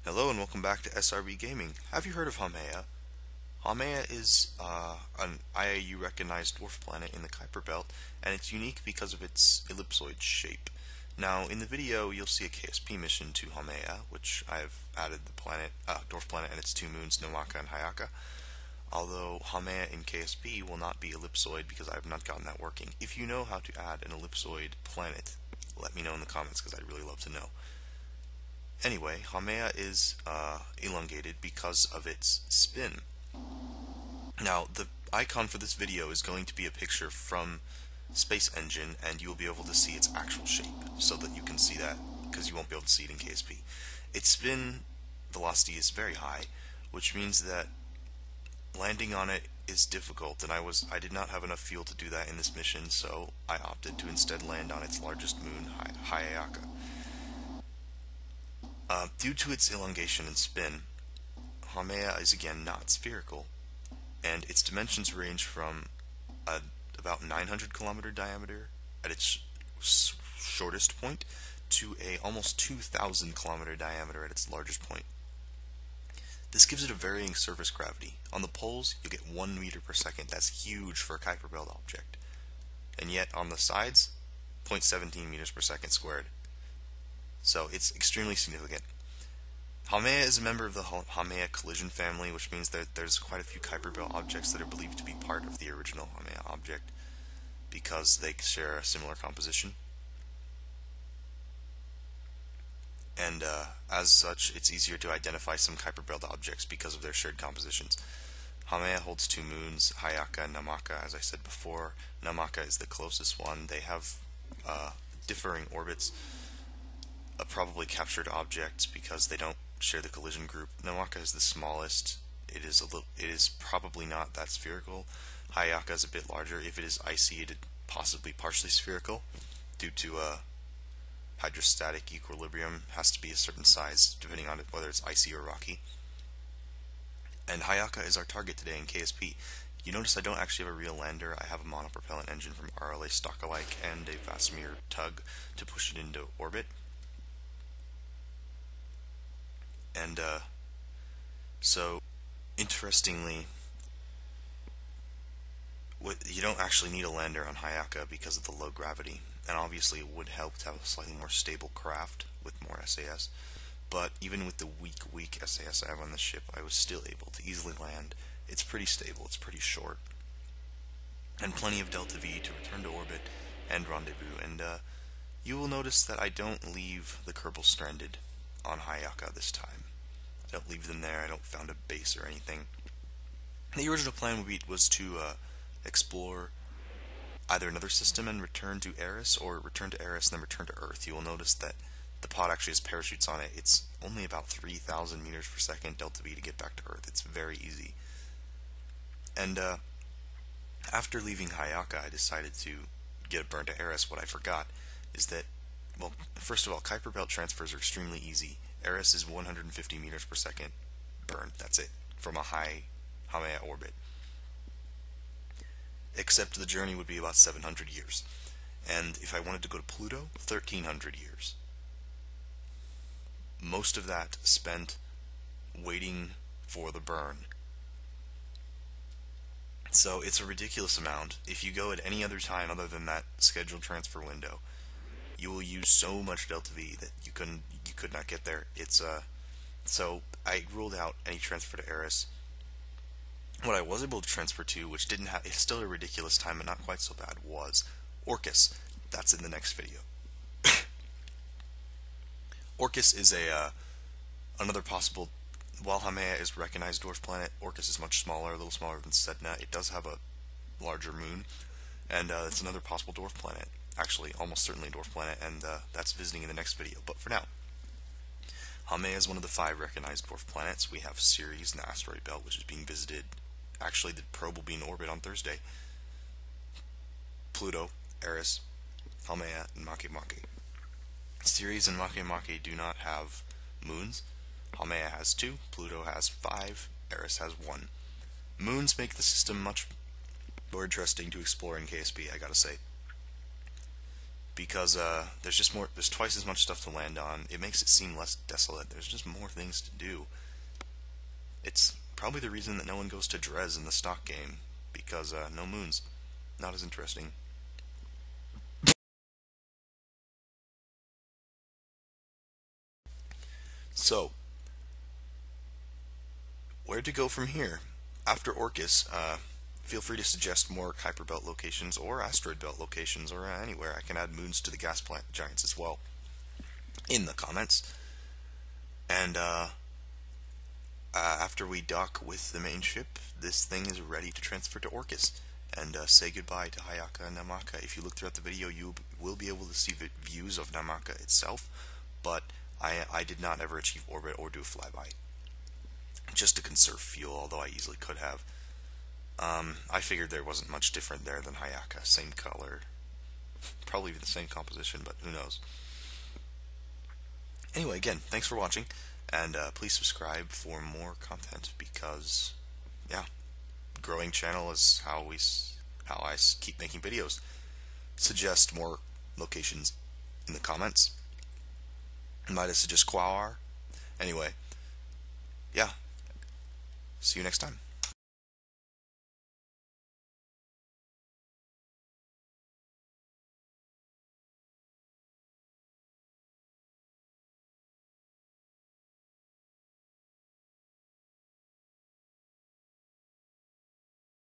Hello and welcome back to SRB Gaming. Have you heard of Haumea? Haumea is an IAU recognized dwarf planet in the Kuiper Belt, and it's unique because of its ellipsoid shape. Now, in the video, you'll see a KSP mission to Haumea, which I've added the dwarf planet and its two moons, Namaka and Hayaka. Although Haumea in KSP will not be ellipsoid because I have not gotten that working. If you know how to add an ellipsoid planet, let me know in the comments because I'd really love to know. Anyway, Haumea is elongated because of its spin. Now, the icon for this video is going to be a picture from Space Engine, and you'll be able to see its actual shape, so that you can see that, because you won't be able to see it in KSP. Its spin velocity is very high, which means that landing on it is difficult, and I did not have enough fuel to do that in this mission, so I opted to instead land on its largest moon, Hayaka. Due to its elongation and spin, Haumea is again not spherical, and its dimensions range from about 900 kilometer diameter at its shortest point to a almost 2,000 kilometer diameter at its largest point. This gives it a varying surface gravity. On the poles, you'll get 1 meter per second. That's huge for a Kuiper Belt object. And yet, on the sides, 0.17 meters per second squared. So it's extremely significant. Haumea is a member of the Haumea collision family, which means that there's quite a few Kuiper Belt objects that are believed to be part of the original Haumea object because they share a similar composition. And as such, it's easier to identify some Kuiper Belt objects because of their shared compositions. Haumea holds two moons, Hayaka and Namaka, as I said before. Namaka is the closest one. They have differing orbits. Probably captured objects because they don't share the collision group. Namaka is the smallest. It is probably not that spherical. Hayaka is a bit larger. If it is icy, it is possibly partially spherical due to hydrostatic equilibrium. Has to be a certain size depending on whether it's icy or rocky. And Hayaka is our target today in KSP. You notice I don't actually have a real lander. I have a monopropellant engine from RLA Stockalike and a Vasimir tug to push it into orbit. And so, interestingly, you don't actually need a lander on Hayaka because of the low gravity, and obviously it would help to have a slightly more stable craft with more SAS, but even with the weak SAS I have on the ship, I was still able to easily land. It's pretty stable, it's pretty short, and plenty of delta V to return to orbit and rendezvous, and you will notice that I don't leave the Kerbals stranded on Hayaka this time. I don't leave them there. I don't found a base or anything. The original plan was to explore either another system and return to Eris, or return to Eris and then return to Earth. You will notice that the pod actually has parachutes on it. It's only about 3,000 meters per second delta V to get back to Earth. It's very easy. And after leaving Hayaka, I decided to get a burn to Eris. What I forgot is that, well, first of all, Kuiper Belt transfers are extremely easy. Eris is 150 meters per second burn. That's it, from a high Haumea orbit. Except the journey would be about 700 years. And if I wanted to go to Pluto, 1,300 years. Most of that spent waiting for the burn. So it's a ridiculous amount. If you go at any other time other than that scheduled transfer window, you will use so much delta V that you could not get there. So I ruled out any transfer to Eris. What I was able to transfer to, which didn't have, it's still a ridiculous time but not quite so bad, was Orcus. That's in the next video. Orcus is another possible. While Haumea is recognized dwarf planet, Orcus is much smaller, a little smaller than Sedna. It does have a larger moon, and it's another possible dwarf planet. Actually, almost certainly a dwarf planet, and that's visiting in the next video. But for now, Haumea is one of the 5 recognized dwarf planets. We have Ceres in the asteroid belt, which is being visited. Actually, the probe will be in orbit on Thursday. Pluto, Eris, Haumea, and Makemake. Ceres and Makemake do not have moons. Haumea has 2, Pluto has 5, Eris has 1. Moons make the system much more interesting to explore in KSP, I gotta say. because there's twice as much stuff to land on. It makes it seem less desolate. There's just more things to do. It's probably the reason that no one goes to Dres in the stock game, because no moons, not as interesting. So, where to go from here? After Orcus, feel free to suggest more Kuiper Belt locations or asteroid belt locations or anywhere. I can add moons to the gas plant giants as well in the comments. And after we dock with the main ship, this thing is ready to transfer to Orcus and say goodbye to Hayaka and Namaka. If you look throughout the video, you will be able to see views of Namaka itself, but I did not ever achieve orbit or do a flyby, just to conserve fuel, although I easily could have. I figured there wasn't much different there than Hayaka. Same color, probably even the same composition, but who knows. Anyway, again, thanks for watching, and please subscribe for more content, because, yeah, growing channel is how I keep making videos. Suggest more locations in the comments. Might I suggest Quawar? Anyway, yeah, see you next time.